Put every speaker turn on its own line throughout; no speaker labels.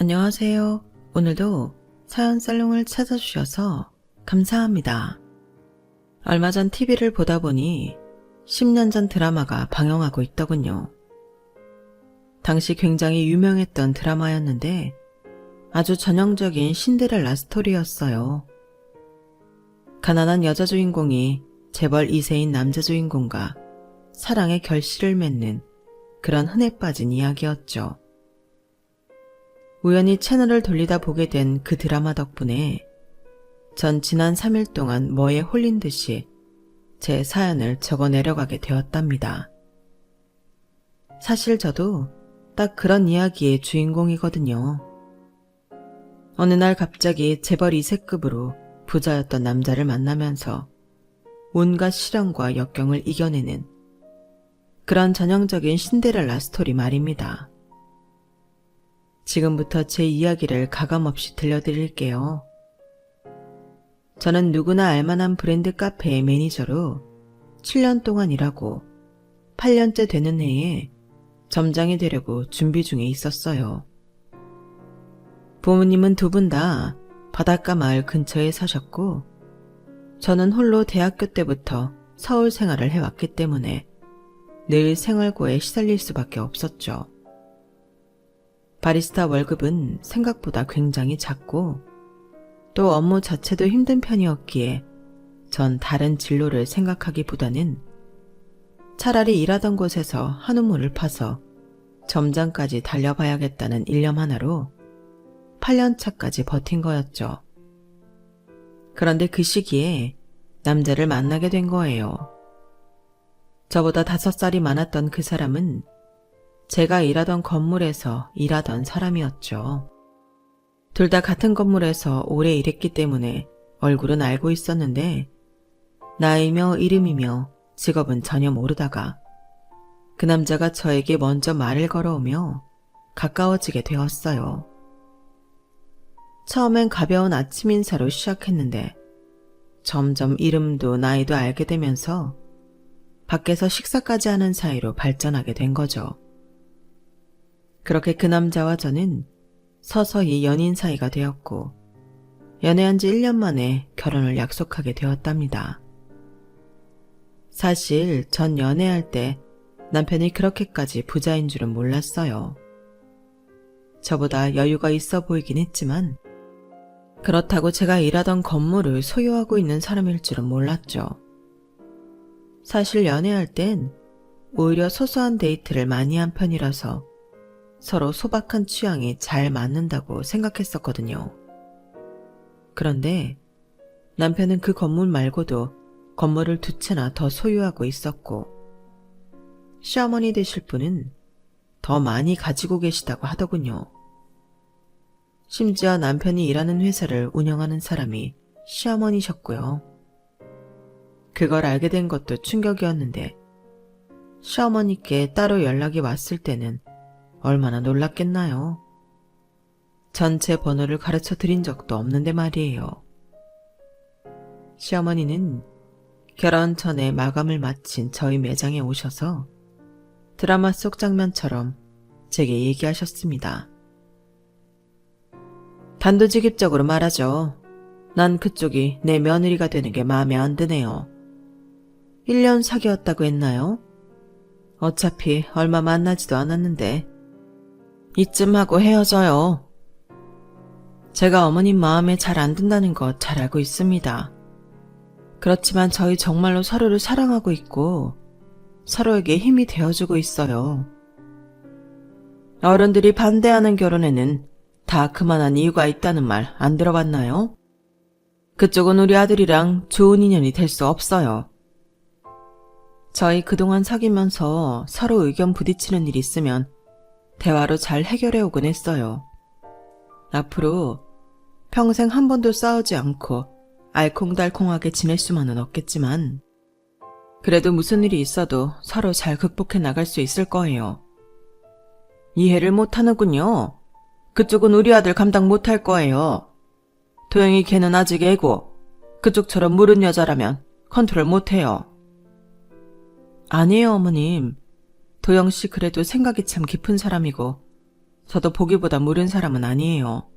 안녕하세요. 오늘도 사연 살롱을 찾아주셔서 감사합니다. 얼마 전 TV를 보다 보니 10년 전 드라마가 방영하고 있더군요. 당시 굉장히 유명했던 드라마였는데 아주 전형적인 신데렐라 스토리였어요. 가난한 여자 주인공이 재벌 2세인 남자 주인공과 사랑의 결실을 맺는 그런 흔해 빠진 이야기였죠. 우연히 채널을 돌리다 보게 된 그 드라마 덕분에 전 지난 3일 동안 뭐에 홀린 듯이 제 사연을 적어 내려가게 되었답니다. 사실 저도 딱 그런 이야기의 주인공이거든요. 어느 날 갑자기 재벌 2세급으로 부자였던 남자를 만나면서 온갖 시련과 역경을 이겨내는 그런 전형적인 신데렐라 스토리 말입니다. 지금부터 제 이야기를 가감없이 들려드릴게요. 저는 누구나 알만한 브랜드 카페의 매니저로 7년 동안 일하고 8년째 되는 해에 점장이 되려고 준비 중에 있었어요. 부모님은 두 분 다 바닷가 마을 근처에 사셨고 저는 홀로 대학교 때부터 서울 생활을 해왔기 때문에 늘 생활고에 시달릴 수밖에 없었죠. 바리스타 월급은 생각보다 굉장히 작고 또 업무 자체도 힘든 편이었기에 전 다른 진로를 생각하기보다는 차라리 일하던 곳에서 한우물을 파서 점장까지 달려봐야겠다는 일념 하나로 8년 차까지 버틴 거였죠. 그런데 그 시기에 남자를 만나게 된 거예요. 저보다 5살이 많았던 그 사람은 제가 일하던 건물에서 일하던 사람이었죠. 둘 다 같은 건물에서 오래 일했기 때문에 얼굴은 알고 있었는데 나이며 이름이며 직업은 전혀 모르다가 그 남자가 저에게 먼저 말을 걸어오며 가까워지게 되었어요. 처음엔 가벼운 아침 인사로 시작했는데 점점 이름도 나이도 알게 되면서 밖에서 식사까지 하는 사이로 발전하게 된 거죠. 그렇게 그 남자와 저는 서서히 연인 사이가 되었고 연애한 지 1년 만에 결혼을 약속하게 되었답니다. 사실 전 연애할 때 남편이 그렇게까지 부자인 줄은 몰랐어요. 저보다 여유가 있어 보이긴 했지만 그렇다고 제가 일하던 건물을 소유하고 있는 사람일 줄은 몰랐죠. 사실 연애할 땐 오히려 소소한 데이트를 많이 한 편이라서 서로 소박한 취향이 잘 맞는다고 생각했었거든요. 그런데 남편은 그 건물 말고도 건물을 2채나 더 소유하고 있었고 시어머니 되실 분은 더 많이 가지고 계시다고 하더군요. 심지어 남편이 일하는 회사를 운영하는 사람이 시어머니셨고요. 그걸 알게 된 것도 충격이었는데 시어머니께 따로 연락이 왔을 때는 얼마나 놀랐겠나요? 전체 번호를 가르쳐 드린 적도 없는데 말이에요. 시어머니는 결혼 전에 마감을 마친 저희 매장에 오셔서 드라마 속 장면처럼 제게 얘기하셨습니다. 단도직입적으로 말하죠. 난 그쪽이 내 며느리가 되는 게 마음에 안 드네요. 1년 사귀었다고 했나요? 어차피 얼마 만나지도 않았는데 이쯤 하고 헤어져요. 제가 어머님 마음에 잘 안 든다는 거 잘 알고 있습니다. 그렇지만 저희 정말로 서로를 사랑하고 있고 서로에게 힘이 되어주고 있어요. 어른들이 반대하는 결혼에는 다 그만한 이유가 있다는 말 안 들어봤나요? 그쪽은 우리 아들이랑 좋은 인연이 될 수 없어요. 저희 그동안 사귀면서 서로 의견 부딪히는 일 있으면 대화로 잘 해결해 오곤 했어요. 앞으로 평생 한 번도 싸우지 않고 알콩달콩하게 지낼 수만은 없겠지만 그래도 무슨 일이 있어도 서로 잘 극복해 나갈 수 있을 거예요. 이해를 못하는군요. 그쪽은 우리 아들 감당 못할 거예요. 도영이 걔는 아직 애고 그쪽처럼 무른 여자라면 컨트롤 못해요. 아니에요, 어머님. 도영씨 그래도 생각이 참 깊은 사람이고 저도 보기보다 무른 사람은 아니에요.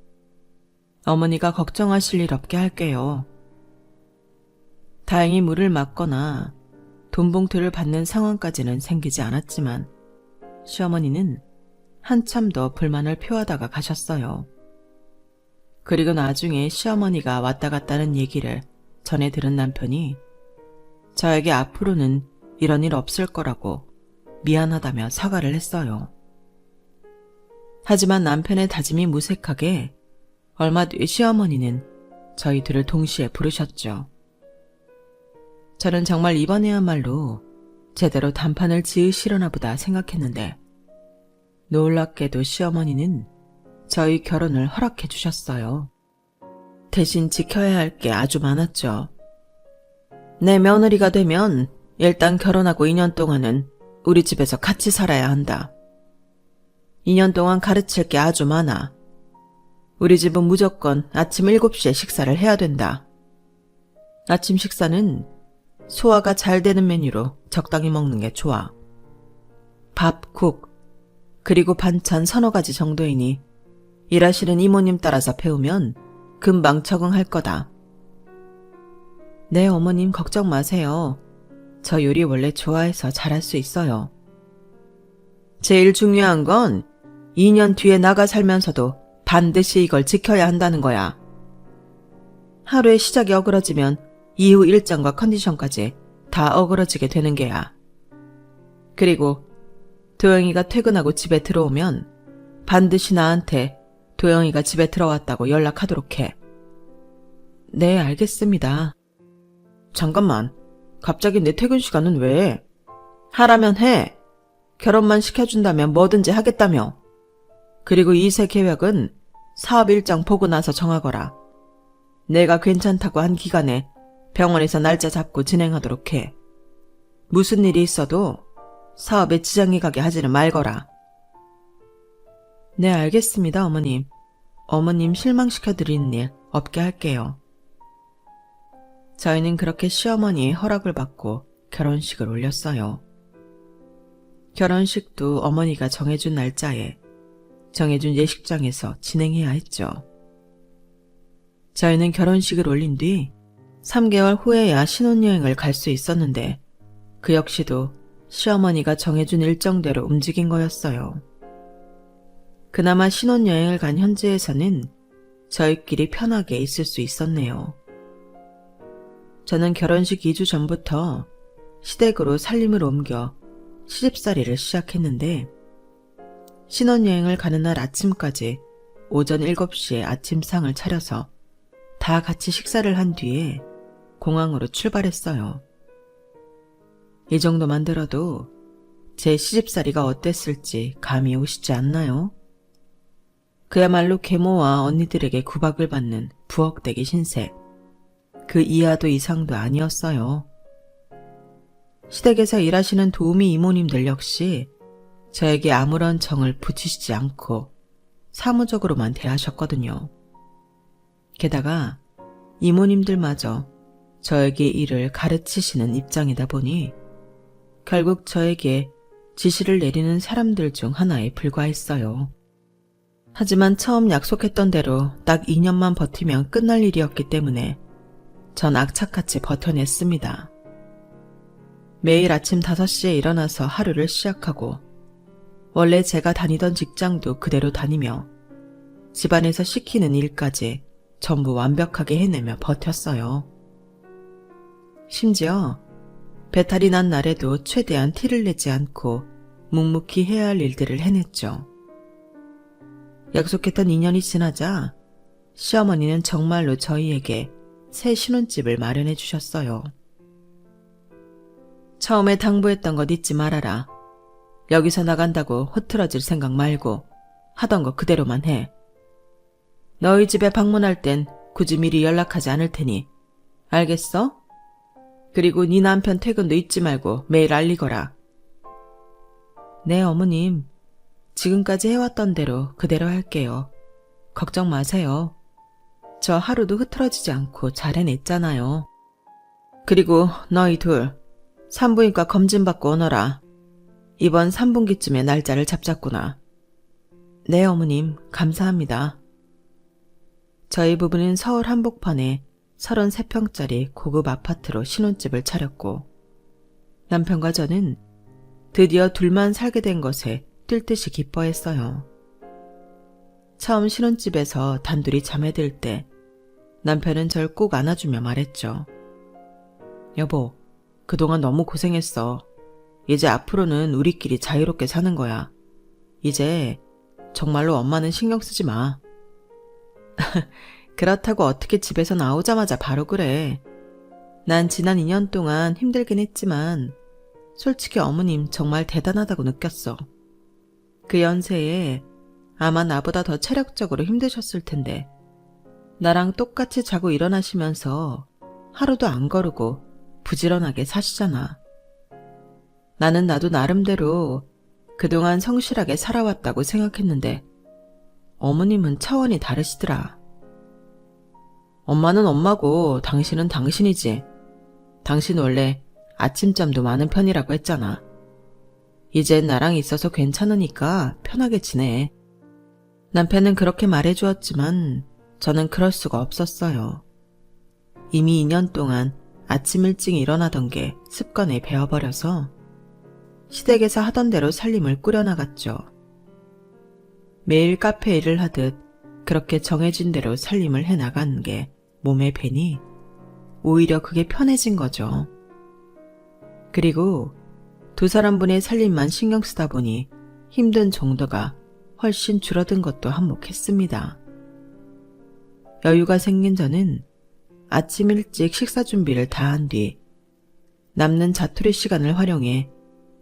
어머니가 걱정하실 일 없게 할게요. 다행히 물을 맞거나 돈 봉투를 받는 상황까지는 생기지 않았지만 시어머니는 한참 더 불만을 표하다가 가셨어요. 그리고 나중에 시어머니가 왔다 갔다는 얘기를 전해 들은 남편이 저에게 앞으로는 이런 일 없을 거라고 미안하다며 사과를 했어요. 하지만 남편의 다짐이 무색하게 얼마 뒤 시어머니는 저희 둘을 동시에 부르셨죠. 저는 정말 이번에야말로 제대로 단판을 지으시려나 보다 생각했는데 놀랍게도 시어머니는 저희 결혼을 허락해 주셨어요. 대신 지켜야 할 게 아주 많았죠. 내 며느리가 되면 일단 결혼하고 2년 동안은 우리 집에서 같이 살아야 한다. 2년 동안 가르칠 게 아주 많아. 우리 집은 무조건 아침 7시에 식사를 해야 된다. 아침 식사는 소화가 잘 되는 메뉴로 적당히 먹는 게 좋아. 밥, 국, 그리고 반찬 서너 가지 정도이니 일하시는 이모님 따라서 배우면 금방 적응할 거다. 네, 어머님 걱정 마세요. 저 요리 원래 좋아해서 잘할 수 있어요. 제일 중요한 건 2년 뒤에 나가 살면서도 반드시 이걸 지켜야 한다는 거야. 하루의 시작이 어그러지면 이후 일정과 컨디션까지 다 어그러지게 되는 게야. 그리고 도영이가 퇴근하고 집에 들어오면 반드시 나한테 도영이가 집에 들어왔다고 연락하도록 해. 네, 알겠습니다. 잠깐만, 갑자기 내 퇴근 시간은 왜? 하라면 해. 결혼만 시켜준다면 뭐든지 하겠다며. 그리고 이세 계획은 사업 일정 보고 나서 정하거라. 내가 괜찮다고 한 기간에 병원에서 날짜 잡고 진행하도록 해. 무슨 일이 있어도 사업에 지장이 가게 하지는 말거라. 네, 알겠습니다, 어머님. 어머님 실망시켜드리는 일 없게 할게요. 저희는 그렇게 시어머니의 허락을 받고 결혼식을 올렸어요. 결혼식도 어머니가 정해준 날짜에 정해준 예식장에서 진행해야 했죠. 저희는 결혼식을 올린 뒤 3개월 후에야 신혼여행을 갈 수 있었는데 그 역시도 시어머니가 정해준 일정대로 움직인 거였어요. 그나마 신혼여행을 간 현지에서는 저희끼리 편하게 있을 수 있었네요. 저는 결혼식 2주 전부터 시댁으로 살림을 옮겨 시집살이를 시작했는데 신혼여행을 가는 날 아침까지 오전 7시에 아침상을 차려서 다 같이 식사를 한 뒤에 공항으로 출발했어요. 이 정도만 들어도 제 시집살이가 어땠을지 감이 오시지 않나요? 그야말로 계모와 언니들에게 구박을 받는 부엌대기 신세. 그 이하도 이상도 아니었어요. 시댁에서 일하시는 도우미 이모님들 역시 저에게 아무런 정을 붙이시지 않고 사무적으로만 대하셨거든요. 게다가 이모님들마저 저에게 일을 가르치시는 입장이다 보니 결국 저에게 지시를 내리는 사람들 중 하나에 불과했어요. 하지만 처음 약속했던 대로 딱 2년만 버티면 끝날 일이었기 때문에 전 악착같이 버텨냈습니다. 매일 아침 5시에 일어나서 하루를 시작하고 원래 제가 다니던 직장도 그대로 다니며 집안에서 시키는 일까지 전부 완벽하게 해내며 버텼어요. 심지어 배탈이 난 날에도 최대한 티를 내지 않고 묵묵히 해야 할 일들을 해냈죠. 약속했던 2년이 지나자 시어머니는 정말로 저희에게 새 신혼집을 마련해 주셨어요. 처음에 당부했던 것 잊지 말아라. 여기서 나간다고 흐트러질 생각 말고 하던 거 그대로만 해. 너희 집에 방문할 땐 굳이 미리 연락하지 않을 테니 알겠어? 그리고 네 남편 퇴근도 잊지 말고 매일 알리거라. 네, 어머님. 지금까지 해왔던 대로 그대로 할게요. 걱정 마세요. 저 하루도 흐트러지지 않고 잘 해냈잖아요. 그리고 너희 둘 산부인과 검진 받고 오너라. 이번 3분기쯤에 날짜를 잡자꾸나. 네, 어머님, 감사합니다. 저희 부부는 서울 한복판에 33평짜리 고급 아파트로 신혼집을 차렸고 남편과 저는 드디어 둘만 살게 된 것에 뛸 듯이 기뻐했어요. 처음 신혼집에서 단둘이 잠에 들 때 남편은 절 꼭 안아주며 말했죠. 여보, 그동안 너무 고생했어. 이제 앞으로는 우리끼리 자유롭게 사는 거야. 이제 정말로 엄마는 신경 쓰지 마. 그렇다고 어떻게 집에서 나오자마자 바로 그래. 난 지난 2년 동안 힘들긴 했지만 솔직히 어머님 정말 대단하다고 느꼈어. 그 연세에 아마 나보다 더 체력적으로 힘드셨을 텐데 나랑 똑같이 자고 일어나시면서 하루도 안 거르고 부지런하게 사시잖아. 나는 나도 나름대로 그동안 성실하게 살아왔다고 생각했는데 어머님은 차원이 다르시더라. 엄마는 엄마고 당신은 당신이지. 당신 원래 아침잠도 많은 편이라고 했잖아. 이젠 나랑 있어서 괜찮으니까 편하게 지내. 남편은 그렇게 말해주었지만 저는 그럴 수가 없었어요. 이미 2년 동안 아침 일찍 일어나던 게 습관에 배어버려서 시댁에서 하던 대로 살림을 꾸려나갔죠. 매일 카페 일을 하듯 그렇게 정해진 대로 살림을 해나가는 게 몸에 배니 오히려 그게 편해진 거죠. 그리고 두 사람분의 살림만 신경 쓰다 보니 힘든 정도가 훨씬 줄어든 것도 한몫했습니다. 여유가 생긴 저는 아침 일찍 식사 준비를 다 한 뒤 남는 자투리 시간을 활용해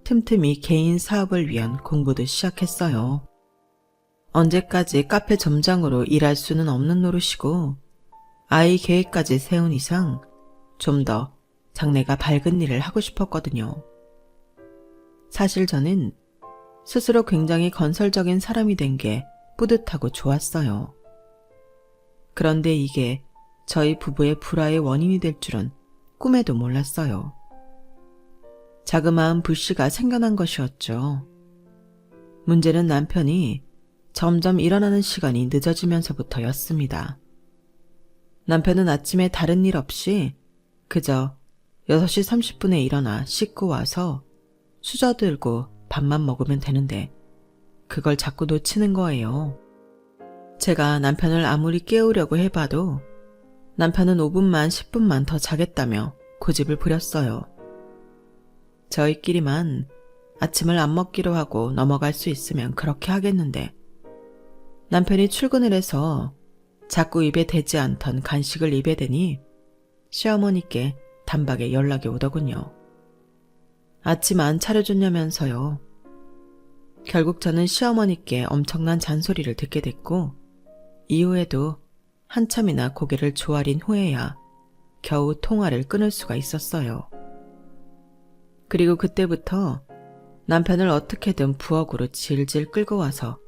틈틈이 개인 사업을 위한 공부도 시작했어요. 언제까지 카페 점장으로 일할 수는 없는 노릇이고 아이 계획까지 세운 이상 좀 더 장래가 밝은 일을 하고 싶었거든요. 사실 저는 스스로 굉장히 건설적인 사람이 된 게 뿌듯하고 좋았어요. 그런데 이게 저희 부부의 불화의 원인이 될 줄은 꿈에도 몰랐어요. 자그마한 불씨가 생겨난 것이었죠. 문제는 남편이 점점 일어나는 시간이 늦어지면서부터였습니다. 남편은 아침에 다른 일 없이 그저 6시 30분에 일어나 씻고 와서 수저 들고 밥만 먹으면 되는데 그걸 자꾸 놓치는 거예요. 제가 남편을 아무리 깨우려고 해봐도 남편은 5분만 10분만 더 자겠다며 고집을 부렸어요. 저희끼리만 아침을 안 먹기로 하고 넘어갈 수 있으면 그렇게 하겠는데 남편이 출근을 해서 자꾸 입에 대지 않던 간식을 입에 대니 시어머니께 단박에 연락이 오더군요. 아침 안 차려줬냐면서요. 결국 저는 시어머니께 엄청난 잔소리를 듣게 됐고 이후에도 한참이나 고개를 조아린 후에야 겨우 통화를 끊을 수가 있었어요. 그리고 그때부터 남편을 어떻게든 부엌으로 질질 끌고 와서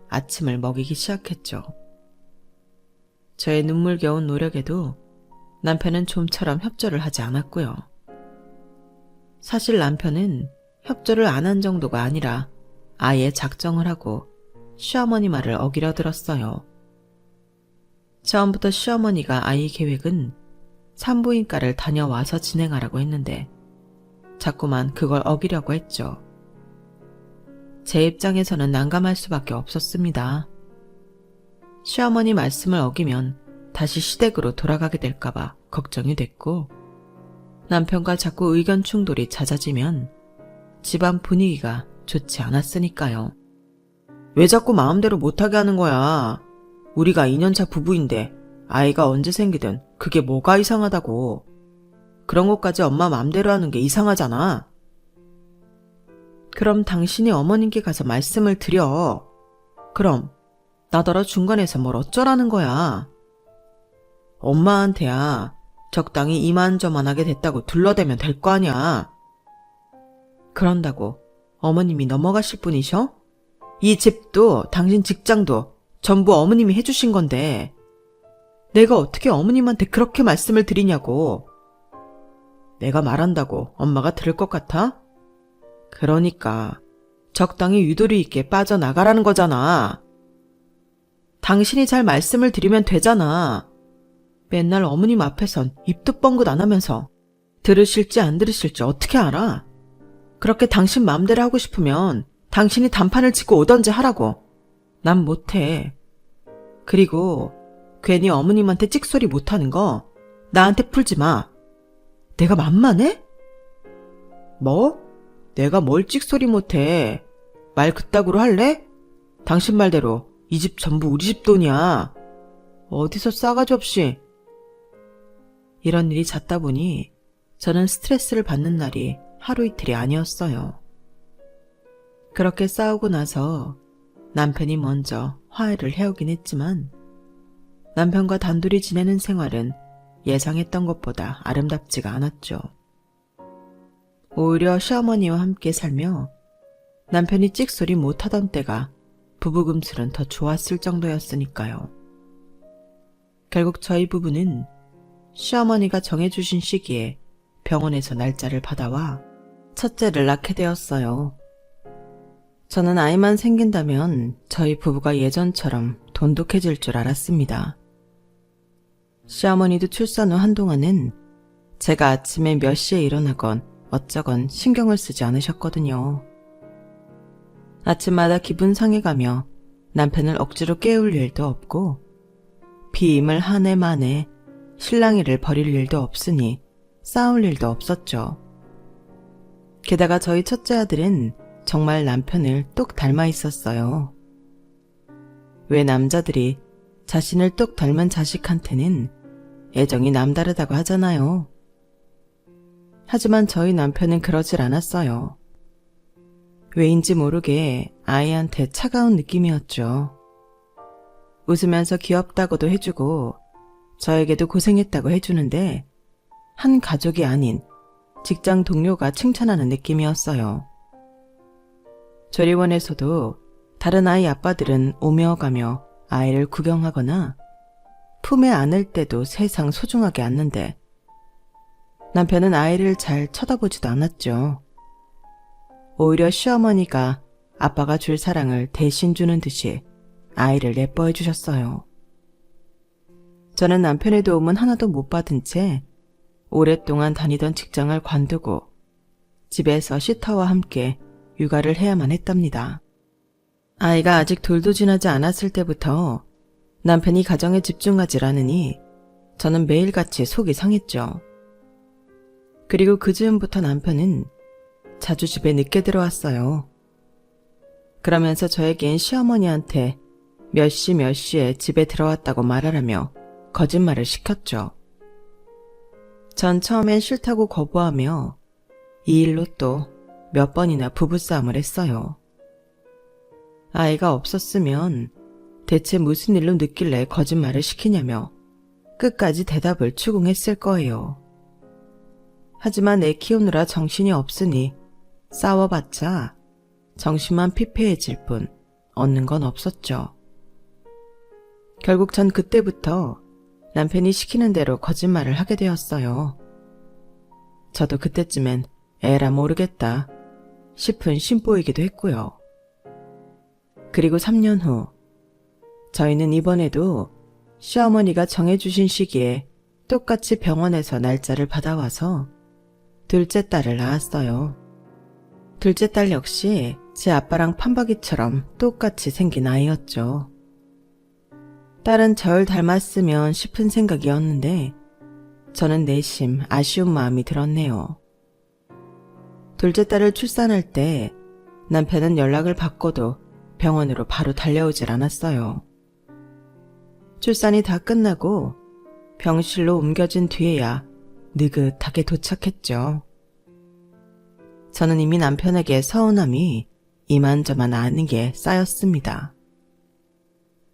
아침을 먹이기 시작했죠. 저의 눈물겨운 노력에도 남편은 좀처럼 협조를 하지 않았고요. 사실 남편은 협조를 안 한 정도가 아니라 아예 작정을 하고 시어머니 말을 어기려 들었어요. 처음부터 시어머니가 아이 계획은 산부인과를 다녀와서 진행하라고 했는데 자꾸만 그걸 어기려고 했죠. 제 입장에서는 난감할 수밖에 없었습니다. 시어머니 말씀을 어기면 다시 시댁으로 돌아가게 될까봐 걱정이 됐고 남편과 자꾸 의견 충돌이 잦아지면 집안 분위기가 좋지 않았으니까요. 왜 자꾸 마음대로 못하게 하는 거야? 우리가 2년차 부부인데 아이가 언제 생기든 그게 뭐가 이상하다고. 그런 것까지 엄마 마음대로 하는 게 이상하잖아. 그럼 당신이 어머님께 가서 말씀을 드려. 그럼 나더러 중간에서 뭘 어쩌라는 거야. 엄마한테야 적당히 이만저만하게 됐다고 둘러대면 될 거 아니야. 그런다고 어머님이 넘어가실 분이셔? 이 집도 당신 직장도 전부 어머님이 해주신 건데 내가 어떻게 어머님한테 그렇게 말씀을 드리냐고. 내가 말한다고 엄마가 들을 것 같아? 그러니까 적당히 유도리 있게 빠져나가라는 거잖아. 당신이 잘 말씀을 드리면 되잖아. 맨날 어머님 앞에선 입도 뻥긋 안 하면서 들으실지 안 들으실지 어떻게 알아? 그렇게 당신 마음대로 하고 싶으면 당신이 단판을 짓고 오던지 하라고. 난 못해. 그리고 괜히 어머님한테 찍소리 못하는 거 나한테 풀지 마. 내가 만만해? 뭐? 내가 뭘 찍소리 못해. 말 그따구로 할래? 당신 말대로 이 집 전부 우리 집 돈이야. 어디서 싸가지 없이. 이런 일이 잦다 보니 저는 스트레스를 받는 날이 하루 이틀이 아니었어요. 그렇게 싸우고 나서 남편이 먼저 화해를 해오긴 했지만 남편과 단둘이 지내는 생활은 예상했던 것보다 아름답지가 않았죠. 오히려 시어머니와 함께 살며 남편이 찍소리 못하던 때가 부부금슬은 더 좋았을 정도였으니까요. 결국 저희 부부는 시어머니가 정해주신 시기에 병원에서 날짜를 받아와 첫째를 낳게 되었어요. 저는 아이만 생긴다면 저희 부부가 예전처럼 돈독해질 줄 알았습니다. 시어머니도 출산 후 한동안은 제가 아침에 몇 시에 일어나건 어쩌건 신경을 쓰지 않으셨거든요. 아침마다 기분 상해가며 남편을 억지로 깨울 일도 없고 비임을 한 해 만에 실랑이를 벌일 일도 없으니 싸울 일도 없었죠. 게다가 저희 첫째 아들은 정말 남편을 똑 닮아 있었어요. 왜 남자들이 자신을 똑 닮은 자식한테는 애정이 남다르다고 하잖아요. 하지만 저희 남편은 그러질 않았어요. 왜인지 모르게 아이한테 차가운 느낌이었죠. 웃으면서 귀엽다고도 해주고 저에게도 고생했다고 해주는데 한 가족이 아닌 직장 동료가 칭찬하는 느낌이었어요. 조리원에서도 다른 아이 아빠들은 오며 가며 아이를 구경하거나 품에 안을 때도 세상 소중하게 안는데 남편은 아이를 잘 쳐다보지도 않았죠. 오히려 시어머니가 아빠가 줄 사랑을 대신 주는 듯이 아이를 예뻐해 주셨어요. 저는 남편의 도움은 하나도 못 받은 채 오랫동안 다니던 직장을 관두고 집에서 시터와 함께 육아를 해야만 했답니다. 아이가 아직 돌도 지나지 않았을 때부터 남편이 가정에 집중하질 않으니 저는 매일같이 속이 상했죠. 그리고 그 즈음부터 남편은 자주 집에 늦게 들어왔어요. 그러면서 저에겐 시어머니한테 몇 시에 집에 들어왔다고 말하라며 거짓말을 시켰죠. 전 처음엔 싫다고 거부하며 이 일로 또 몇 번이나 부부싸움을 했어요. 아이가 없었으면 대체 무슨 일로 늦길래 거짓말을 시키냐며 끝까지 대답을 추궁했을 거예요. 하지만 애 키우느라 정신이 없으니 싸워봤자 정신만 피폐해질 뿐 얻는 건 없었죠. 결국 전 그때부터 남편이 시키는 대로 거짓말을 하게 되었어요. 저도 그때쯤엔 에라 모르겠다 싶은 심보이기도 했고요. 그리고 3년 후 저희는 이번에도 시어머니가 정해주신 시기에 똑같이 병원에서 날짜를 받아와서 둘째 딸을 낳았어요. 둘째 딸 역시 제 아빠랑 판박이처럼 똑같이 생긴 아이였죠. 딸은 절 닮았으면 싶은 생각이었는데 저는 내심 아쉬운 마음이 들었네요. 둘째 딸을 출산할 때 남편은 연락을 받고도 병원으로 바로 달려오질 않았어요. 출산이 다 끝나고 병실로 옮겨진 뒤에야 느긋하게 도착했죠. 저는 이미 남편에게 서운함이 이만저만 아는 게 쌓였습니다.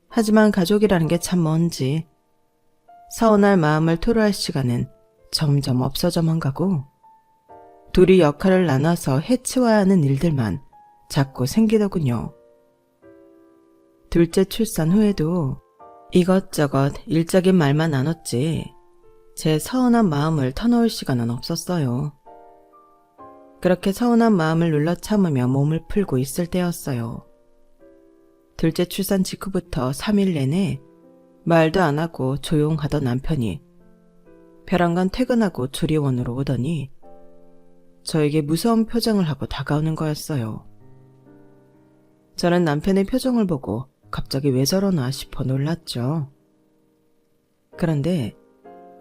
하지만 가족이라는 게 참 뭔지 서운할 마음을 토로할 시간은 점점 없어져만 가고 둘이 역할을 나눠서 해치워야 하는 일들만 자꾸 생기더군요. 둘째 출산 후에도 이것저것 일적인 말만 나눴지 제 서운한 마음을 터놓을 시간은 없었어요. 그렇게 서운한 마음을 눌러 참으며 몸을 풀고 있을 때였어요. 둘째 출산 직후부터 3일 내내 말도 안 하고 조용하던 남편이 벼랑간 퇴근하고 조리원으로 오더니 저에게 무서운 표정을 하고 다가오는 거였어요. 저는 남편의 표정을 보고 갑자기 왜 저러나 싶어 놀랐죠. 그런데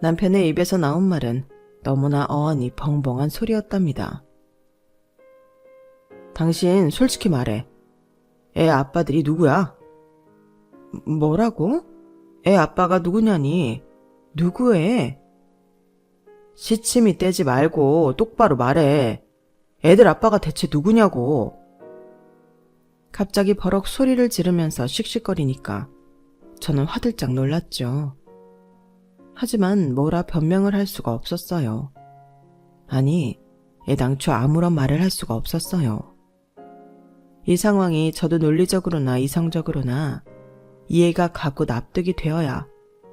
남편의 입에서 나온 말은 너무나 어안이 벙벙한 소리였답니다. 당신 솔직히 말해. 애 아빠들이 누구야? 뭐라고? 애 아빠가 누구냐니? 누구애? 시치미 떼지 말고 똑바로 말해. 애들 아빠가 대체 누구냐고. 갑자기 버럭 소리를 지르면서 씩씩거리니까 저는 화들짝 놀랐죠. 하지만 뭐라 변명을 할 수가 없었어요. 아니, 애당초 아무런 말을 할 수가 없었어요. 이 상황이 저도 논리적으로나 이성적으로나 이해가 가고 납득이 되어야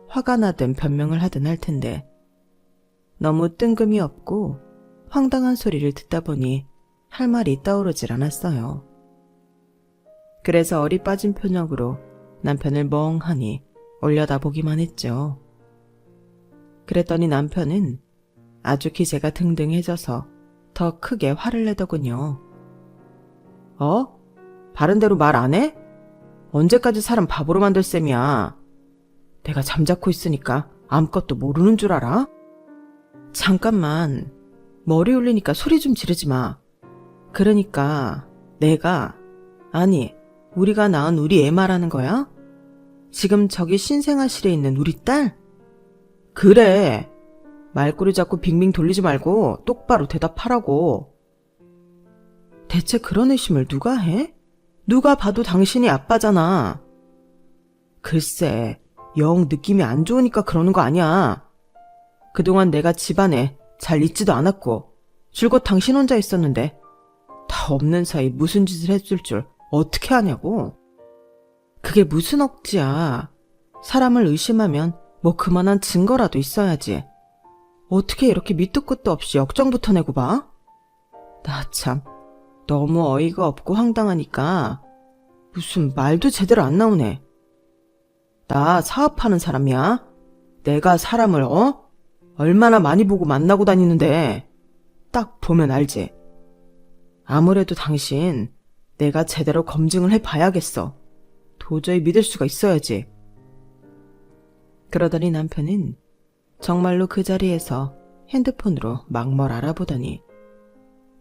화가 나든 변명을 하든 할 텐데 너무 뜬금이 없고 황당한 소리를 듣다 보니 할 말이 떠오르질 않았어요. 그래서 어리 빠진 표정으로 남편을 멍하니 올려다보기만 했죠. 그랬더니 남편은 아주 기세가 등등해져서 더 크게 화를 내더군요. 바른 대로 말 안 해? 언제까지 사람 바보로 만들 셈이야. 내가 잠자코 있으니까 아무것도 모르는 줄 알아? 잠깐만, 머리 올리니까 소리 좀 지르지 마. 그러니까 우리가 낳은 우리 애 말하는 거야? 지금 저기 신생아실에 있는 우리 딸? 그래. 말꼬리 잡고 빙빙 돌리지 말고 똑바로 대답하라고. 대체 그런 의심을 누가 해? 누가 봐도 당신이 아빠잖아. 글쎄, 영 느낌이 안 좋으니까 그러는 거 아니야. 그동안 내가 집안에 잘 있지도 않았고 줄곧 당신 혼자 있었는데 다 없는 사이 무슨 짓을 했을 줄 어떻게 아냐고. 그게 무슨 억지야. 사람을 의심하면 뭐 그만한 증거라도 있어야지. 어떻게 이렇게 밑도 끝도 없이 역정부터 내고 봐? 나 참 너무 어이가 없고 황당하니까 무슨 말도 제대로 안 나오네. 나 사업하는 사람이야. 내가 사람을 얼마나 많이 보고 만나고 다니는데 딱 보면 알지. 아무래도 당신 내가 제대로 검증을 해봐야겠어. 도저히 믿을 수가 있어야지. 그러더니 남편은 정말로 그 자리에서 핸드폰으로 막 뭘 알아보더니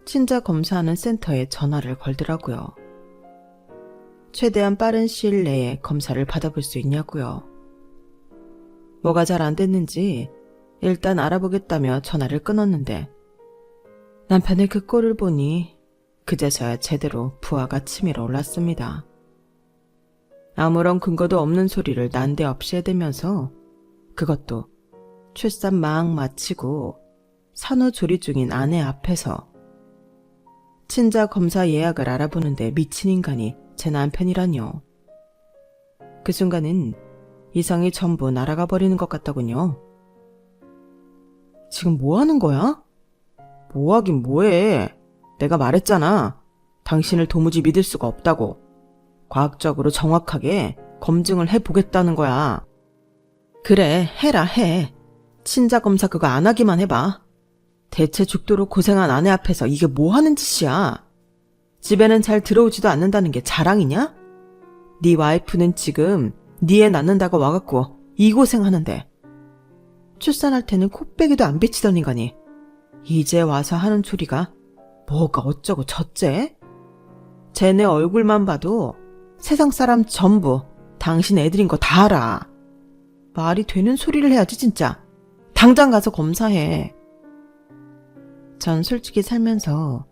친자 검사하는 센터에 전화를 걸더라고요. 최대한 빠른 시일 내에 검사를 받아볼 수 있냐고요. 뭐가 잘 안 됐는지 일단 알아보겠다며 전화를 끊었는데 남편의 그 꼴을 보니 그제서야 제대로 부하가 치밀어 올랐습니다. 아무런 근거도 없는 소리를 난데없이 해대면서 그것도 출산 막 마치고 산후조리 중인 아내 앞에서 친자 검사 예약을 알아보는데 미친 인간이 제 남편이라뇨. 그 순간은 이성이 전부 날아가 버리는 것 같더군요. 지금 뭐 하는 거야? 뭐 하긴 뭐해. 내가 말했잖아. 당신을 도무지 믿을 수가 없다고. 과학적으로 정확하게 검증을 해보겠다는 거야. 그래, 해라 해. 친자 검사 그거 안 하기만 해봐. 대체 죽도록 고생한 아내 앞에서 이게 뭐 하는 짓이야. 집에는 잘 들어오지도 않는다는 게 자랑이냐? 네 와이프는 지금 네 애 낳는다고 와갖고 이 고생하는데 출산할 때는 코빼기도 안 비치던 인간이 이제 와서 하는 소리가 뭐가 어쩌고 저째? 쟤네 얼굴만 봐도 세상 사람 전부 당신 애들인 거 다 알아. 말이 되는 소리를 해야지 진짜. 당장 가서 검사해. 전 솔직히 살면서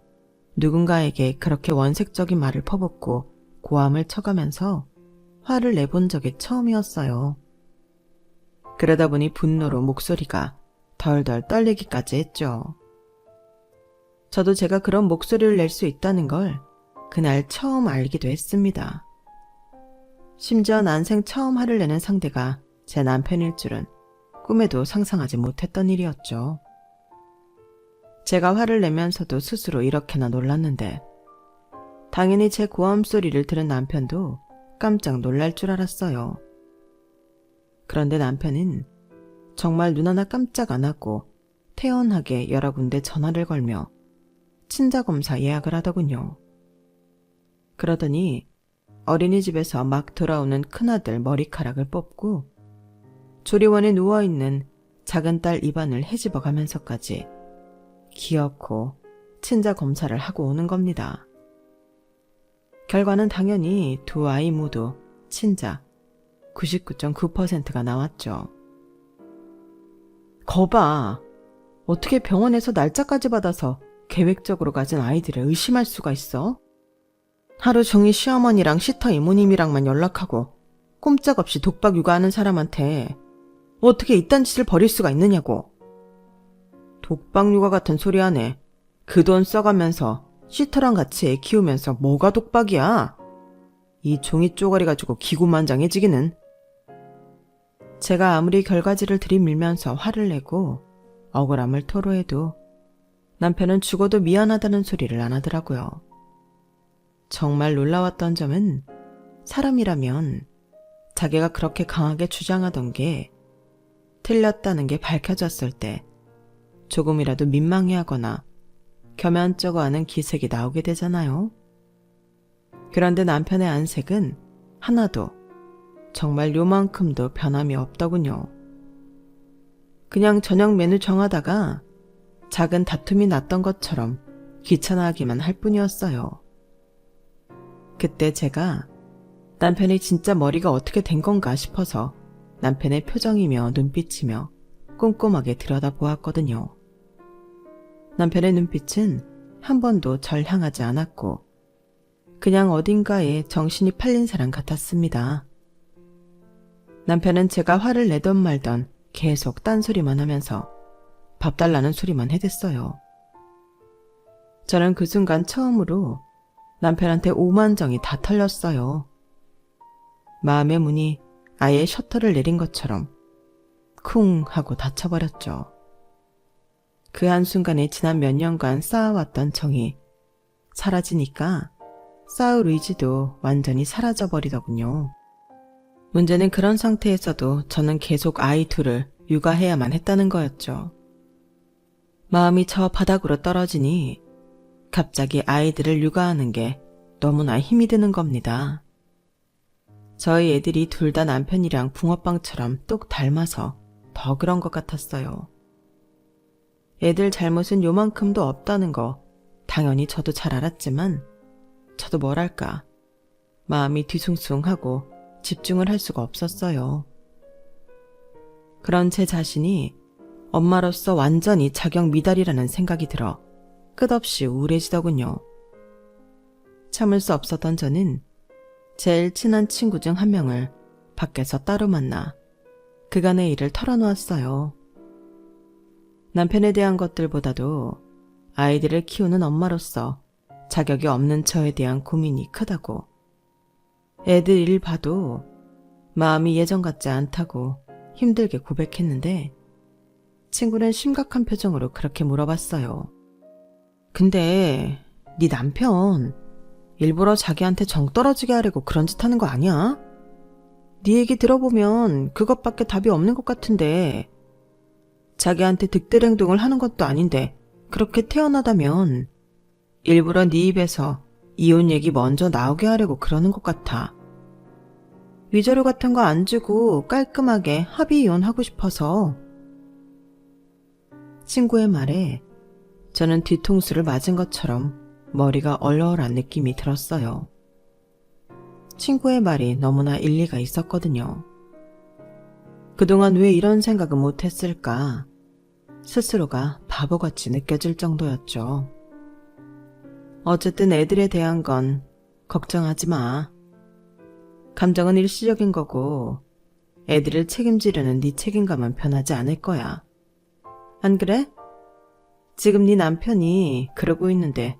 누군가에게 그렇게 원색적인 말을 퍼붓고 고함을 쳐가면서 화를 내본 적이 처음이었어요. 그러다 보니 분노로 목소리가 덜덜 떨리기까지 했죠. 저도 제가 그런 목소리를 낼 수 있다는 걸 그날 처음 알기도 했습니다. 심지어 난생 처음 화를 내는 상대가 제 남편일 줄은 꿈에도 상상하지 못했던 일이었죠. 제가 화를 내면서도 스스로 이렇게나 놀랐는데 당연히 제 고함 소리를 들은 남편도 깜짝 놀랄 줄 알았어요. 그런데 남편은 정말 눈 하나 깜짝 안 하고 태연하게 여러 군데 전화를 걸며 친자검사 예약을 하더군요. 그러더니 어린이집에서 막 돌아오는 큰아들 머리카락을 뽑고 조리원에 누워있는 작은 딸 입안을 헤집어 가면서까지 기어코 친자검사를 하고 오는 겁니다. 결과는 당연히 두 아이 모두 친자 99.9%가 나왔죠. 거봐, 어떻게 병원에서 날짜까지 받아서 계획적으로 가진 아이들을 의심할 수가 있어? 하루 종일 시어머니랑 시터 이모님이랑만 연락하고 꼼짝없이 독박 육아하는 사람한테 어떻게 이딴 짓을 벌일 수가 있느냐고. 독박 육아 같은 소리 하네. 그 돈 써가면서 시터랑 같이 애 키우면서 뭐가 독박이야? 이 종이 쪼가리 가지고 기고만장해지기는. 제가 아무리 결과지를 들이밀면서 화를 내고 억울함을 토로해도 남편은 죽어도 미안하다는 소리를 안 하더라고요. 정말 놀라웠던 점은 사람이라면 자기가 그렇게 강하게 주장하던 게 틀렸다는 게 밝혀졌을 때 조금이라도 민망해하거나 겸연쩍어 하는 기색이 나오게 되잖아요. 그런데 남편의 안색은 하나도, 정말 요만큼도 변함이 없더군요. 그냥 저녁 메뉴 정하다가 작은 다툼이 났던 것처럼 귀찮아하기만 할 뿐이었어요. 그때 제가 남편이 진짜 머리가 어떻게 된 건가 싶어서 남편의 표정이며 눈빛이며 꼼꼼하게 들여다보았거든요. 남편의 눈빛은 한 번도 절 향하지 않았고 그냥 어딘가에 정신이 팔린 사람 같았습니다. 남편은 제가 화를 내던 말던 계속 딴소리만 하면서 밥 달라는 소리만 해댔어요. 저는 그 순간 처음으로 남편한테 오만정이 다 털렸어요. 마음의 문이 아예 셔터를 내린 것처럼 쿵 하고 닫혀버렸죠. 그 한순간에 지난 몇 년간 쌓아왔던 정이 사라지니까 쌓을 의지도 완전히 사라져버리더군요. 문제는 그런 상태에서도 저는 계속 아이 둘을 육아해야만 했다는 거였죠. 마음이 저 바닥으로 떨어지니 갑자기 아이들을 육아하는 게 너무나 힘이 드는 겁니다. 저희 애들이 둘 다 남편이랑 붕어빵처럼 똑 닮아서 더 그런 것 같았어요. 애들 잘못은 요만큼도 없다는 거 당연히 저도 잘 알았지만 저도 뭐랄까 마음이 뒤숭숭하고 집중을 할 수가 없었어요. 그런 제 자신이 엄마로서 완전히 자격 미달이라는 생각이 들어 끝없이 우울해지더군요. 참을 수 없었던 저는 제일 친한 친구 중 한 명을 밖에서 따로 만나 그간의 일을 털어놓았어요. 남편에 대한 것들보다도 아이들을 키우는 엄마로서 자격이 없는 저에 대한 고민이 크다고, 애들 일 봐도 마음이 예전 같지 않다고 힘들게 고백했는데 친구는 심각한 표정으로 그렇게 물어봤어요. 근데 네 남편 일부러 자기한테 정 떨어지게 하려고 그런 짓 하는 거 아니야? 네 얘기 들어보면 그것밖에 답이 없는 것 같은데 자기한테 득될 행동을 하는 것도 아닌데 그렇게 태어나다면 일부러 네 입에서 이혼 얘기 먼저 나오게 하려고 그러는 것 같아. 위자료 같은 거 안 주고 깔끔하게 합의 이혼하고 싶어서. 친구의 말에 저는 뒤통수를 맞은 것처럼 머리가 얼얼한 느낌이 들었어요. 친구의 말이 너무나 일리가 있었거든요. 그동안 왜 이런 생각은 못했을까? 스스로가 바보같이 느껴질 정도였죠. 어쨌든 애들에 대한 건 걱정하지 마. 감정은 일시적인 거고 애들을 책임지려는 네 책임감은 변하지 않을 거야. 안 그래? 지금 네 남편이 그러고 있는데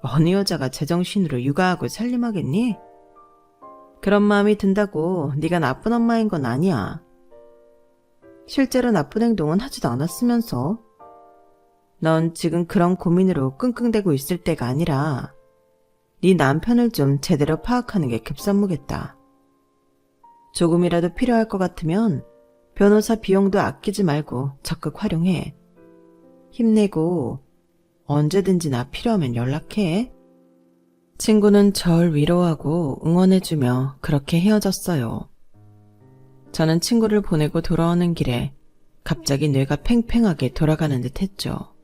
어느 여자가 제정신으로 육아하고 살림하겠니? 그런 마음이 든다고 네가 나쁜 엄마인 건 아니야. 실제로 나쁜 행동은 하지도 않았으면서. 넌 지금 그런 고민으로 끙끙대고 있을 때가 아니라 네 남편을 좀 제대로 파악하는 게 급선무겠다. 조금이라도 필요할 것 같으면 변호사 비용도 아끼지 말고 적극 활용해. 힘내고 언제든지 나 필요하면 연락해. 친구는 절 위로하고 응원해주며 그렇게 헤어졌어요. 저는 친구를 보내고 돌아오는 길에 갑자기 뇌가 팽팽하게 돌아가는 듯 했죠.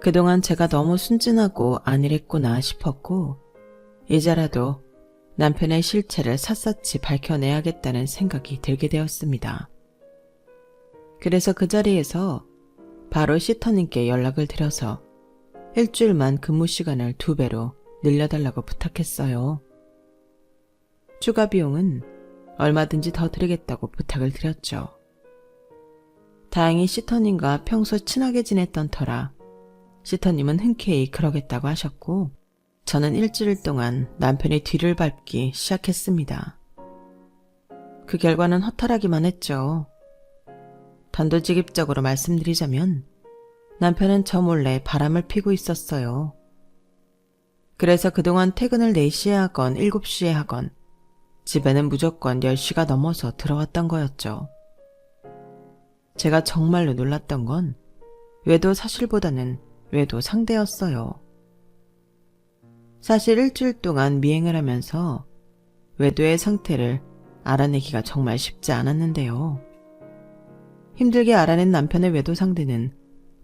그동안 제가 너무 순진하고 안일했구나 싶었고 이제라도 남편의 실체를 샅샅이 밝혀내야겠다는 생각이 들게 되었습니다. 그래서 그 자리에서 바로 시터님께 연락을 드려서 일주일만 근무 시간을 2배로 늘려달라고 부탁했어요. 추가 비용은 얼마든지 더 드리겠다고 부탁을 드렸죠. 다행히 시터님과 평소 친하게 지냈던 터라 시터님은 흔쾌히 그러겠다고 하셨고 저는 일주일 동안 남편의 뒤를 밟기 시작했습니다. 그 결과는 허탈하기만 했죠. 단도직입적으로 말씀드리자면 남편은 저 몰래 바람을 피고 있었어요. 그래서 그동안 퇴근을 4시에 하건 7시에 하건 집에는 무조건 10시가 넘어서 들어왔던 거였죠. 제가 정말로 놀랐던 건 외도 사실보다는 외도 상대였어요. 사실 일주일 동안 미행을 하면서 외도의 상태를 알아내기가 정말 쉽지 않았는데요. 힘들게 알아낸 남편의 외도 상대는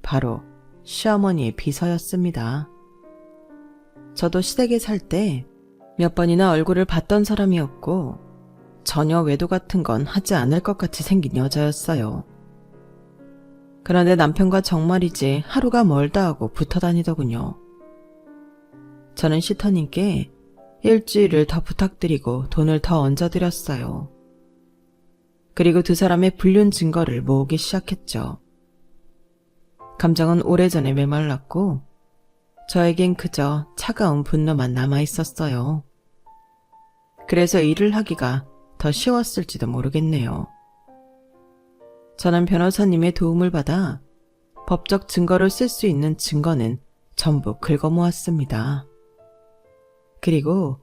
바로 시어머니의 비서였습니다. 저도 시댁에 살 때 몇 번이나 얼굴을 봤던 사람이었고 전혀 외도 같은 건 하지 않을 것 같이 생긴 여자였어요. 그런데 남편과 정말이지 하루가 멀다 하고 붙어 다니더군요. 저는 시터님께 일주일을 더 부탁드리고 돈을 더 얹어드렸어요. 그리고 두 사람의 불륜 증거를 모으기 시작했죠. 감정은 오래전에 메말랐고 저에겐 그저 차가운 분노만 남아있었어요. 그래서 일을 하기가 더 쉬웠을지도 모르겠네요. 저는 변호사님의 도움을 받아 법적 증거를 쓸 수 있는 증거는 전부 긁어모았습니다. 그리고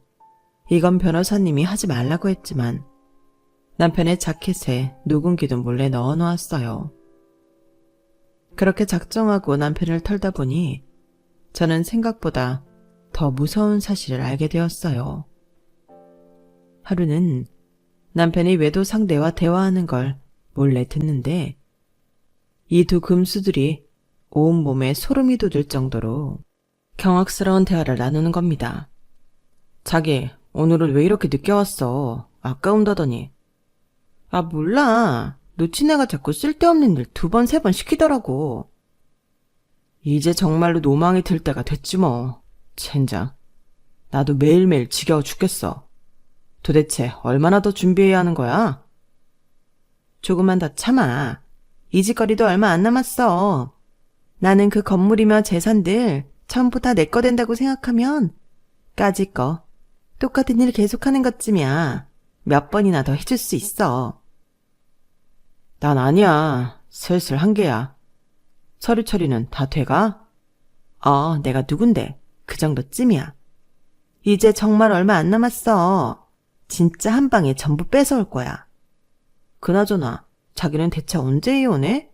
이건 변호사님이 하지 말라고 했지만 남편의 자켓에 누군기도 몰래 넣어놓았어요. 그렇게 작정하고 남편을 털다 보니 저는 생각보다 더 무서운 사실을 알게 되었어요. 하루는 남편이 외도 상대와 대화하는 걸 몰래 듣는데 이 두 금수들이 온몸에 소름이 돋을 정도로 경악스러운 대화를 나누는 겁니다. 자기, 오늘은 왜 이렇게 늦게 왔어? 아까운다더니. 아, 몰라. 놓친애가 자꾸 쓸데없는 일 2번, 3번 시키더라고. 이제 정말로 노망이 들 때가 됐지 뭐. 젠장. 나도 매일매일 지겨워 죽겠어. 도대체 얼마나 더 준비해야 하는 거야? 조금만 더 참아. 이 짓거리도 얼마 안 남았어. 나는 그 건물이며 재산들 전부 다 내 거 된다고 생각하면 까짓 거 똑같은 일 계속하는 것쯤이야. 몇 번이나 더 해줄 수 있어. 난 아니야. 슬슬 한계야. 서류 처리는 다 돼가? 내가 누군데. 그 정도쯤이야. 이제 정말 얼마 안 남았어. 진짜 한 방에 전부 뺏어올 거야. 그나저나 자기는 대체 언제 이혼해?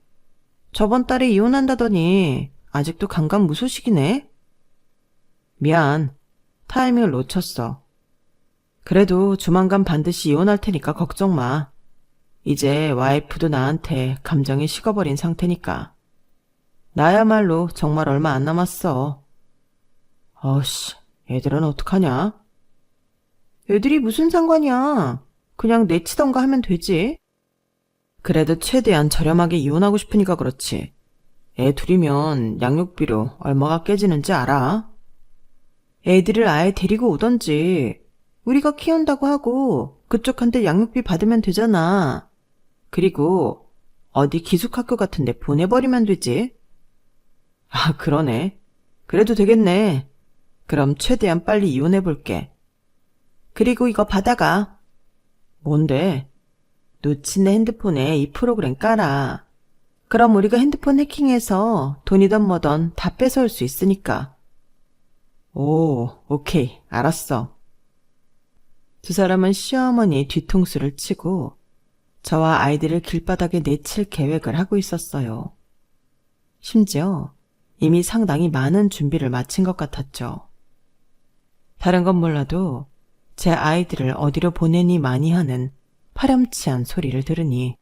저번 달에 이혼한다더니 아직도 강간무소식이네. 미안. 타이밍을 놓쳤어. 그래도 조만간 반드시 이혼할 테니까 걱정 마. 이제 와이프도 나한테 감정이 식어버린 상태니까. 나야말로 정말 얼마 안 남았어. 어씨, 애들은 어떡하냐? 애들이 무슨 상관이야. 그냥 내치던가 하면 되지. 그래도 최대한 저렴하게 이혼하고 싶으니까 그렇지. 애 둘이면 양육비로 얼마가 깨지는지 알아? 애들을 아예 데리고 오던지 우리가 키운다고 하고 그쪽한테 양육비 받으면 되잖아. 그리고 어디 기숙학교 같은 데 보내버리면 되지. 아, 그러네. 그래도 되겠네. 그럼 최대한 빨리 이혼해볼게. 그리고 이거 받아가. 뭔데? 놓친내 핸드폰에 이 프로그램 깔아. 그럼 우리가 핸드폰 해킹해서 돈이든 뭐든 다 뺏어올 수 있으니까. 오, 오케이. 알았어. 두 사람은 시어머니 뒤통수를 치고 저와 아이들을 길바닥에 내칠 계획을 하고 있었어요. 심지어 이미 상당히 많은 준비를 마친 것 같았죠. 다른 건 몰라도 제 아이들을 어디로 보내니 많이 하는 파렴치한 소리를 들으니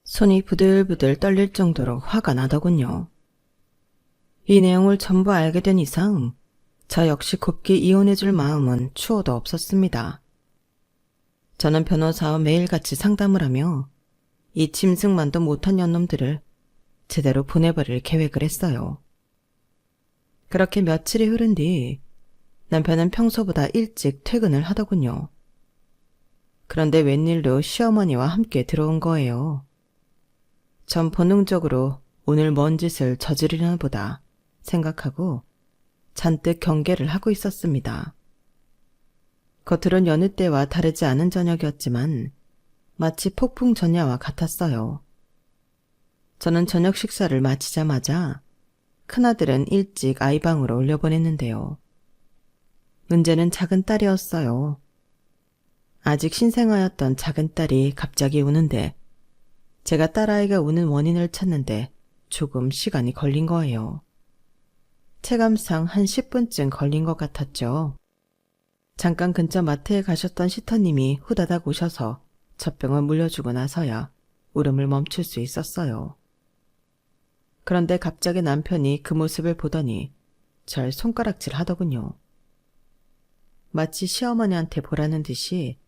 손이 부들부들 떨릴 정도로 화가 나더군요. 이 내용을 전부 알게 된 이상 저 역시 곱게 이혼해줄 마음은 추호도 없었습니다. 저는 변호사와 매일같이 상담을 하며 이 짐승만도 못한 년놈들을 제대로 보내버릴 계획을 했어요. 그렇게 며칠이 흐른 뒤 남편은 평소보다 일찍 퇴근을 하더군요. 그런데 웬일로 시어머니와 함께 들어온 거예요. 전 본능적으로 오늘 뭔 짓을 저지르나 보다 생각하고 잔뜩 경계를 하고 있었습니다. 겉으론 여느 때와 다르지 않은 저녁이었지만 마치 폭풍 전야와 같았어요. 저는 저녁 식사를 마치자마자 큰아들은 일찍 아이방으로 올려보냈는데요. 문제는 작은 딸이었어요. 아직 신생아였던 작은 딸이 갑자기 우는데 제가 딸아이가 우는 원인을 찾는데 조금 시간이 걸린 거예요. 체감상 한 10분쯤 걸린 것 같았죠. 잠깐 근처 마트에 가셨던 시터님이 후다닥 오셔서 젖병을 물려주고 나서야 울음을 멈출 수 있었어요. 그런데 갑자기 남편이 그 모습을 보더니 절 손가락질 하더군요. 마치 시어머니한테 보라는 듯이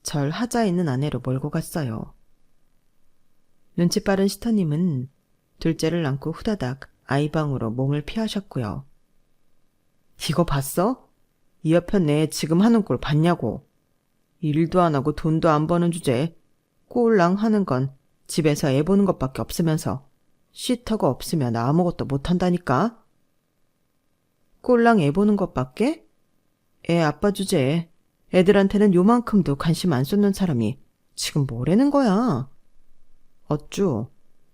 절 하자 있는 아내로 몰고 갔어요. 눈치 빠른 시터님은 둘째를 안고 후다닥 아이방으로 몸을 피하셨고요. 이거 봤어? 이 여편 내 지금 하는 꼴 봤냐고. 일도 안 하고 돈도 안 버는 주제에 꼴랑 하는 건 집에서 애 보는 것밖에 없으면서 시터가 없으면 아무것도 못한다니까? 꼴랑 애 보는 것밖에? 애 아빠 주제에 애들한테는 요만큼도 관심 안 쏟는 사람이 지금 뭐라는 거야? 어쭈,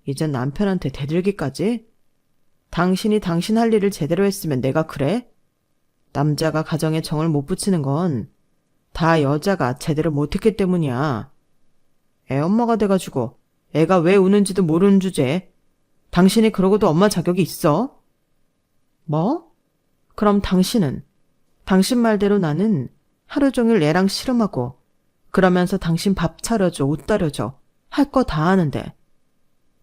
이젠 남편한테 대들기까지? 당신이 당신 할 일을 제대로 했으면 내가 그래? 남자가 가정에 정을 못 붙이는 건 다 여자가 제대로 못했기 때문이야. 애 엄마가 돼가지고 애가 왜 우는지도 모르는 주제에 당신이 그러고도 엄마 자격이 있어? 뭐? 그럼 당신은 당신 말대로 나는 하루 종일 애랑 씨름하고 그러면서 당신 밥 차려줘, 옷 다려줘 할 거 다 하는데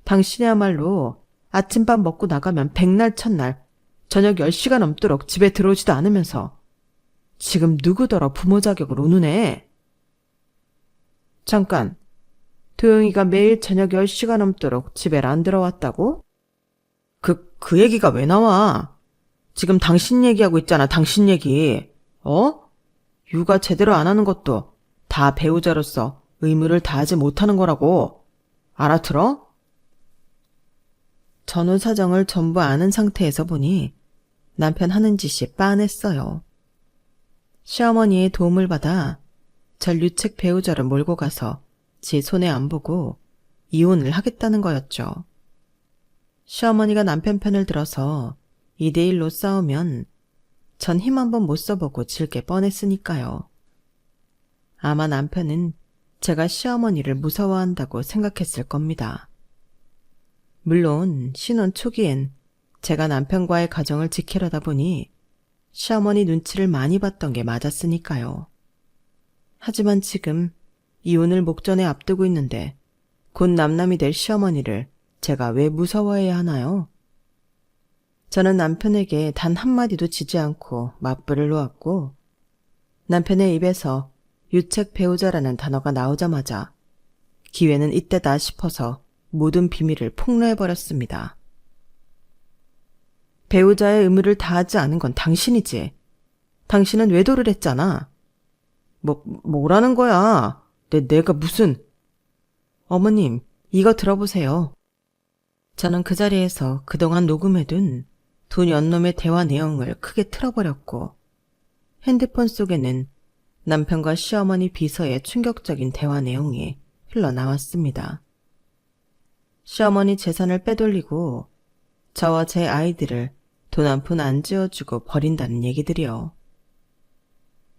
당신이야말로 아침밥 먹고 나가면 백날 첫날 저녁 10시가 넘도록 집에 들어오지도 않으면서 지금 누구더러 부모 자격을 우는애? 잠깐, 도영이가 매일 저녁 10시가 넘도록 집에 안 들어왔다고? 그 얘기가 왜 나와? 지금 당신 얘기하고 있잖아, 당신 얘기. 육아 제대로 안 하는 것도 다 배우자로서 의무를 다하지 못하는 거라고. 알아들어? 전후 사정을 전부 아는 상태에서 보니 남편 하는 짓이 빤했어요. 시어머니의 도움을 받아 절 유책 배우자를 몰고 가서 제 손에 안 보고 이혼을 하겠다는 거였죠. 시어머니가 남편 편을 들어서 2대1로 싸우면 전 힘 한번 못 써보고 질 게 뻔했으니까요. 아마 남편은 제가 시어머니를 무서워한다고 생각했을 겁니다. 물론 신혼 초기엔 제가 남편과의 가정을 지키려다 보니 시어머니 눈치를 많이 봤던 게 맞았으니까요. 하지만 지금 이혼을 목전에 앞두고 있는데 곧 남남이 될 시어머니를 제가 왜 무서워해야 하나요? 저는 남편에게 단 한마디도 지지 않고 맞불을 놓았고 남편의 입에서 유책 배우자라는 단어가 나오자마자 기회는 이때다 싶어서 모든 비밀을 폭로해버렸습니다. 배우자의 의무를 다하지 않은 건 당신이지. 당신은 외도를 했잖아. 뭐라는 거야? 내가 무슨... 어머님, 이거 들어보세요. 저는 그 자리에서 그동안 녹음해둔 두 연놈의 대화 내용을 크게 틀어버렸고 핸드폰 속에는 남편과 시어머니 비서의 충격적인 대화 내용이 흘러나왔습니다. 시어머니 재산을 빼돌리고 저와 제 아이들을 돈 한 푼 안 지어주고 버린다는 얘기들이요.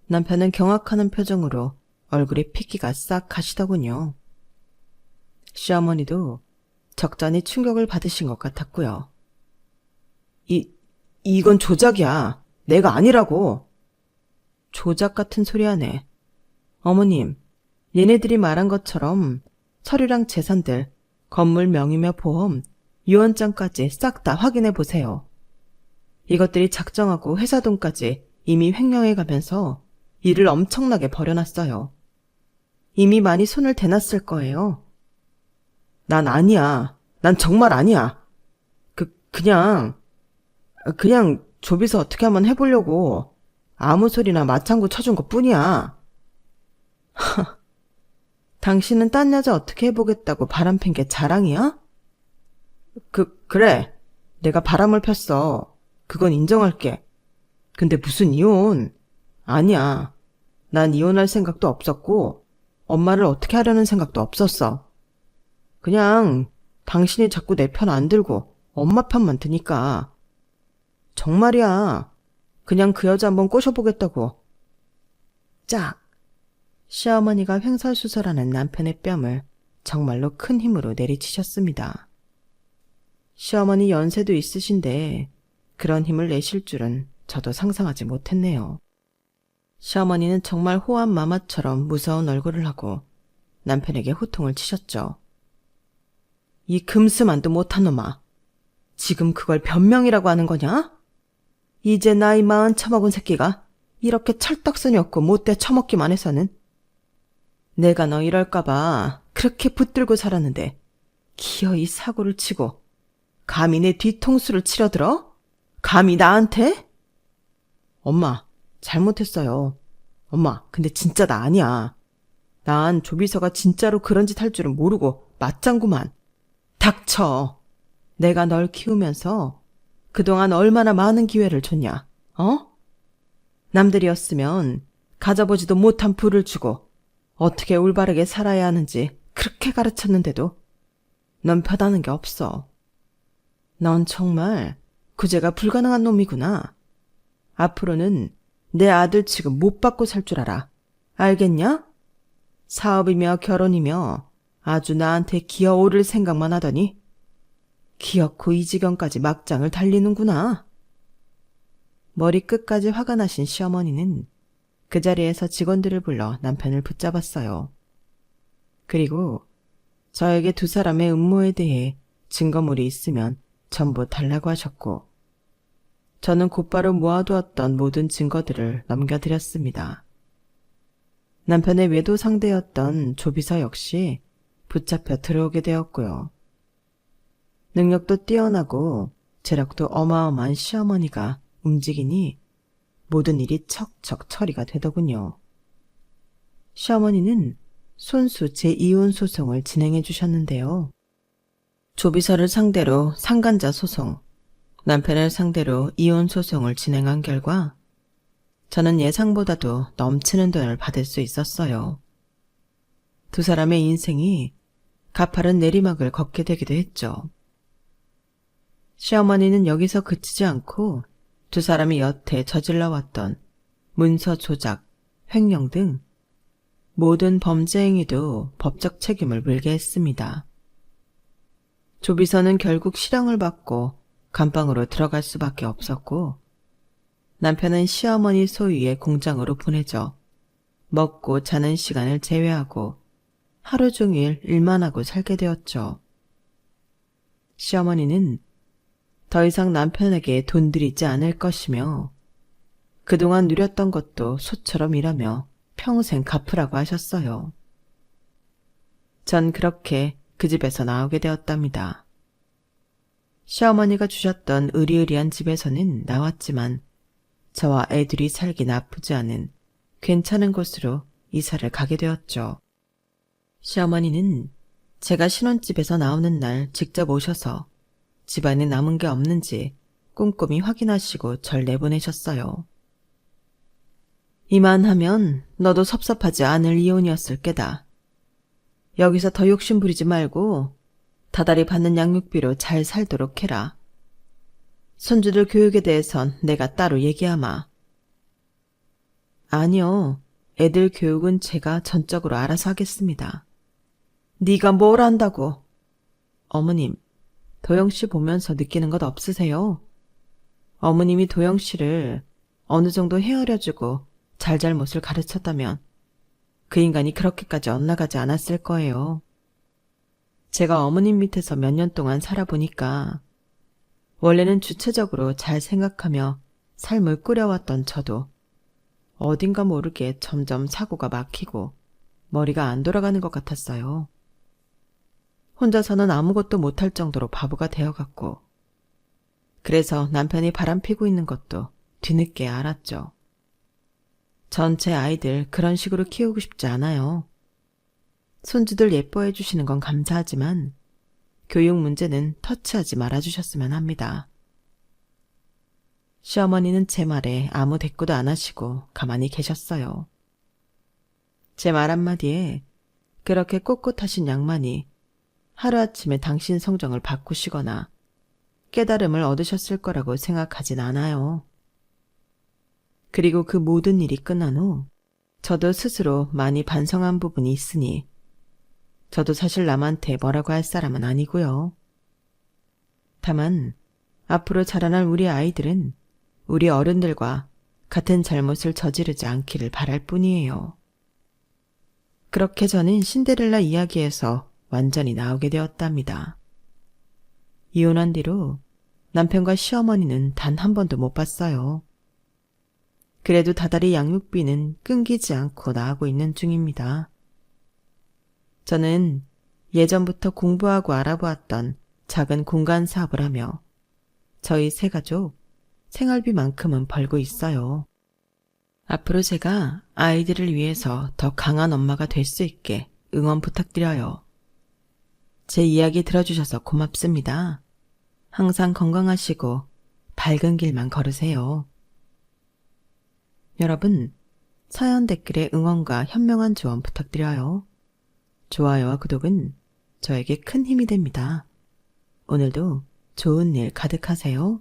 남편은 경악하는 표정으로 얼굴에 핏기가 싹 가시더군요. 시어머니도 적잖이 충격을 받으신 것 같았고요. 이건 조작이야. 내가 아니라고. 조작 같은 소리 하네. 어머님, 얘네들이 말한 것처럼 서류랑 재산들, 건물 명의며 보험, 유언장까지 싹 다 확인해 보세요. 이것들이 작정하고 회사 돈까지 이미 횡령해 가면서 일을 엄청나게 벌여놨어요. 이미 많이 손을 대놨을 거예요. 난 아니야. 난 정말 아니야. 그냥 조비서 어떻게 한번 해보려고 아무 소리나 맞장구 쳐준 것 뿐이야. 당신은 딴 여자 어떻게 해보겠다고 바람핀 게 자랑이야? 그래. 내가 바람을 폈어. 그건 인정할게. 근데 무슨 이혼? 아니야. 난 이혼할 생각도 없었고 엄마를 어떻게 하려는 생각도 없었어. 그냥 당신이 자꾸 내 편 안 들고 엄마 편만 드니까. 정말이야. 그냥 그 여자 한번 꼬셔보겠다고. 짝! 시어머니가 횡설수설하는 남편의 뺨을 정말로 큰 힘으로 내리치셨습니다. 시어머니 연세도 있으신데 그런 힘을 내실 줄은 저도 상상하지 못했네요. 시어머니는 정말 호암 마마처럼 무서운 얼굴을 하고 남편에게 호통을 치셨죠. 이 금스만도 못한 놈아. 지금 그걸 변명이라고 하는 거냐? 이제 나이 40 처먹은 새끼가 이렇게 철떡선이 없고 못돼 처먹기만 해서는. 내가 너 이럴까봐 그렇게 붙들고 살았는데 기어이 사고를 치고 감히 내 뒤통수를 치려들어? 감히 나한테? 엄마, 잘못했어요. 엄마, 근데 진짜 나 아니야. 난 조비서가 진짜로 그런 짓 할 줄은 모르고 맞장구만. 닥쳐. 내가 널 키우면서 그동안 얼마나 많은 기회를 줬냐, 어? 남들이었으면 가져보지도 못한 부를 주고 어떻게 올바르게 살아야 하는지 그렇게 가르쳤는데도 넌 변하는 게 없어. 넌 정말 구제가 불가능한 놈이구나. 앞으로는 내 아들 취급 못 받고 살 줄 알아. 알겠냐? 사업이며 결혼이며 아주 나한테 기어오를 생각만 하더니 기어코 이 지경까지 막장을 달리는구나. 머리끝까지 화가 나신 시어머니는 그 자리에서 직원들을 불러 남편을 붙잡았어요. 그리고 저에게 두 사람의 음모에 대해 증거물이 있으면 전부 달라고 하셨고 저는 곧바로 모아두었던 모든 증거들을 넘겨드렸습니다. 남편의 외도 상대였던 조비서 역시 붙잡혀 들어오게 되었고요. 능력도 뛰어나고 재력도 어마어마한 시어머니가 움직이니 모든 일이 척척 처리가 되더군요. 시어머니는 손수 제2혼 소송을 진행해 주셨는데요. 조비서를 상대로 상간자 소송, 남편을 상대로 이혼 소송을 진행한 결과 저는 예상보다도 넘치는 돈을 받을 수 있었어요. 두 사람의 인생이 가파른 내리막을 걷게 되기도 했죠. 시어머니는 여기서 그치지 않고 두 사람이 여태 저질러왔던 문서 조작, 횡령 등 모든 범죄 행위도 법적 책임을 물게 했습니다. 조비서는 결국 실형을 받고 감방으로 들어갈 수밖에 없었고 남편은 시어머니 소유의 공장으로 보내져 먹고 자는 시간을 제외하고 하루 종일 일만 하고 살게 되었죠. 시어머니는 더 이상 남편에게 돈 들이지 않을 것이며 그동안 누렸던 것도 소처럼 일하며 평생 갚으라고 하셨어요. 전 그렇게 그 집에서 나오게 되었답니다. 시어머니가 주셨던 으리으리한 집에서는 나왔지만 저와 애들이 살기 나쁘지 않은 괜찮은 곳으로 이사를 가게 되었죠. 시어머니는 제가 신혼집에서 나오는 날 직접 오셔서 집안에 남은 게 없는지 꼼꼼히 확인하시고 절 내보내셨어요. 이만하면 너도 섭섭하지 않을 이혼이었을 게다. 여기서 더 욕심 부리지 말고 다달이 받는 양육비로 잘 살도록 해라. 손주들 교육에 대해선 내가 따로 얘기하마. 아니요. 애들 교육은 제가 전적으로 알아서 하겠습니다. 네가 뭘 안다고? 어머님, 도영씨 보면서 느끼는 것 없으세요? 어머님이 도영씨를 어느 정도 헤아려주고 잘잘못을 가르쳤다면 그 인간이 그렇게까지 엇나가지 않았을 거예요. 제가 어머님 밑에서 몇 년 동안 살아보니까 원래는 주체적으로 잘 생각하며 삶을 꾸려왔던 저도 어딘가 모르게 점점 사고가 막히고 머리가 안 돌아가는 것 같았어요. 혼자서는 아무것도 못할 정도로 바보가 되어갔고, 그래서 남편이 바람피고 있는 것도 뒤늦게 알았죠. 전체 아이들 그런 식으로 키우고 싶지 않아요. 손주들 예뻐해 주시는 건 감사하지만 교육 문제는 터치하지 말아주셨으면 합니다. 시어머니는 제 말에 아무 대꾸도 안 하시고 가만히 계셨어요. 제 말 한마디에 그렇게 꼿꼿하신 양반이 하루아침에 당신 성정을 바꾸시거나 깨달음을 얻으셨을 거라고 생각하진 않아요. 그리고 그 모든 일이 끝난 후 저도 스스로 많이 반성한 부분이 있으니 저도 사실 남한테 뭐라고 할 사람은 아니고요. 다만 앞으로 자라날 우리 아이들은 우리 어른들과 같은 잘못을 저지르지 않기를 바랄 뿐이에요. 그렇게 저는 신데렐라 이야기에서 완전히 나오게 되었답니다. 이혼한 뒤로 남편과 시어머니는 단 한 번도 못 봤어요. 그래도 다달이 양육비는 끊기지 않고 나가고 있는 중입니다. 저는 예전부터 공부하고 알아보았던 작은 공간 사업을 하며 저희 세 가족 생활비만큼은 벌고 있어요. 앞으로 제가 아이들을 위해서 더 강한 엄마가 될 수 있게 응원 부탁드려요. 제 이야기 들어주셔서 고맙습니다. 항상 건강하시고 밝은 길만 걸으세요. 여러분, 사연 댓글에 응원과 현명한 조언 부탁드려요. 좋아요와 구독은 저에게 큰 힘이 됩니다. 오늘도 좋은 일 가득하세요.